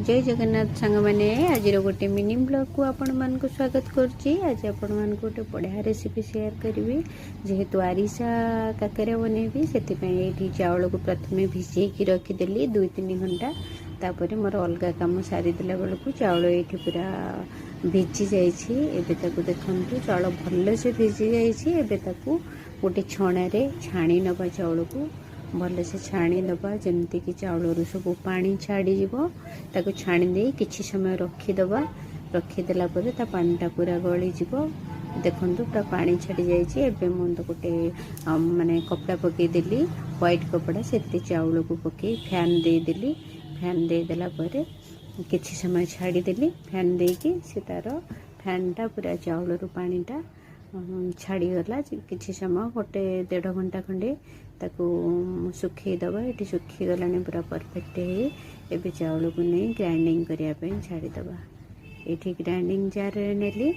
जय जगन्नाथ सांग मैंने आज गोटे मिनी ब्लॉग को आपण मान को स्वागत करुच्ची। आज आपण मान को गोटे बढ़िया रेसिपी शेयर करी जेहेतु आरिसा काकरा बनैबी से चाउल को प्रथम भिजैकी रखीदेली 2-3 घंटा। तापर मोर अलग कम सारीदेला बेलू चाउल ये पूरा भिजी जाइए। देखु चाउल भल से भिजी जाइए। गोटे छणारे छाणी नवा चाउल को भल से छाणी दबा जमती कि चाउल सब पानी छाड़ी ताको छाणी दे किछि समय रखीदबा। रखीदेला पानीटा पूरा गलीज। देखु पूरा पानी छाड़ी जाइए। मुझे गोटे माने कपड़ा पकईदेली व्हाइट कपड़ा से चाउल को पकई फैन देदेली। फैन देदेला किछि समय छाड़ीदेली। फैन देकी से तार फैनटा पूरा चाउल पानीटा छाड़ीगला। किछि समय गोटे 1.5 घंटा खंडे ताको सुखईदबा। ये सुखीगला पूरा परफेक्ट है। एबे चाउल को नहीं ग्राइंडिंग करने छाड़ीदबा। ये ग्राइंडिंग जार नेली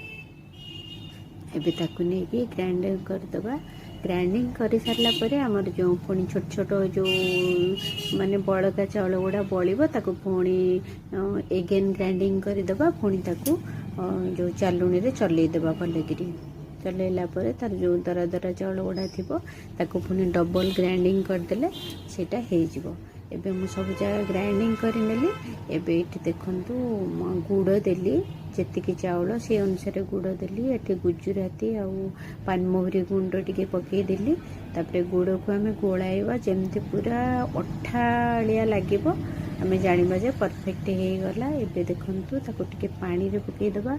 एबे ताको नहीं ग्राइंडिंग करदबा। ग्राइंडिंग कर सारा पर आमर जो पुणी छोट छोट जो माने बड़का चाउल गुड़ा बड़ो ताको पुणी एगेन ग्राइंडिंग करदबा। पुणी ताको जो चालुणी रे चलईदबा। भलकरी चलैला तार जो दरा दरा चाउल गुड़ा थी ताको पुणी डबल ग्राइंडिंग करदेले सेटा हो। एबे मु सब जगह ग्राइंडिंग करनेली। एबे ये देखंतु गुड़ देली जेतिकी चाउल से अनुसार गुड़ देली। ये गुजराती आ पानमहुरी गुंड टिके पकईदेली। तापर गुड़ को आम गोलाइबा जमती पूरा अठालिया लगे आम जाना जे परफेक्ट हो गला। एबे देखंतु ताको टिके पानी रे पकईदबा।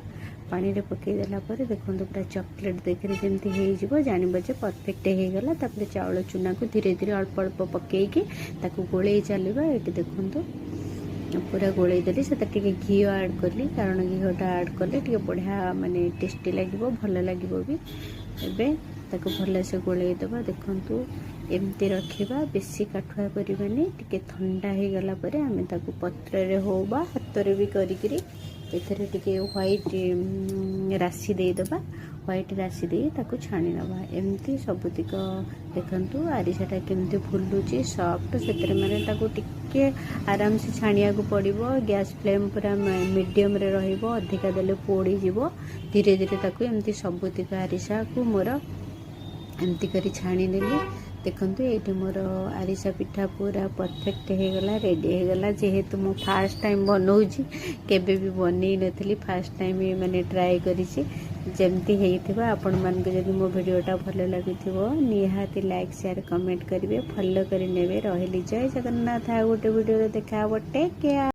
पानी रे पकईदेला देखंतु पूरा चॉकलेट देखरे जमती हो जाना जे परफेक्ट हो गला। तापर चाउल चूना को धीरे धीरे अल्प अल्प पकईकी ताको गोले चलवा। ये देखंतु पूरा गोले देली से घी ऐड कली कारण घीटा ऐड कले टे बढ़िया माने टेस्टी लगे भल लगे भी। एबे ताको भल से गोले दबा। देखंतु एमती रखिबा बेसी काठुआ करबानी। टिके ठंडा हो गला परे आमे ताको पत्र रे हो बा हाथ रे भी करिकरी एथरे टिके व्हाइट राशि दे दबा। व्हाइट राशि दे ताको छाणी नबा। एमती सबुतिक देखंतु आरिसाटा केमती फुलुची सॉफ्ट सेतरे माने ताको टिके आराम से छाणिया को पड़िबो। गैस फ्लेम पूरा मीडियम रे रहिबो। अधिका देले पोड़ी जिवो। धीरे धीरे ताको एमती सबुतिक आरिसा को मोर एमती करी छाणी नेली। देखंतु ये मोर आरिसा पिठा पूरा परफेक्ट हो गला रेडी हो गला। जेहेतु मु फास्ट टाइम बनाऊँगी केबे भी बनई नथली फास्ट टाइम माने ट्राई करिछि। जमती हेइथिबा आपण मान के जदि मो वीडियोटा भल लागिथिबो निहाती लाइक शेयर कमेंट करिवे फॉलो करि नेबे। रहली जय जगन्नाथ। गोटे वीडियो देखा टेक केयर।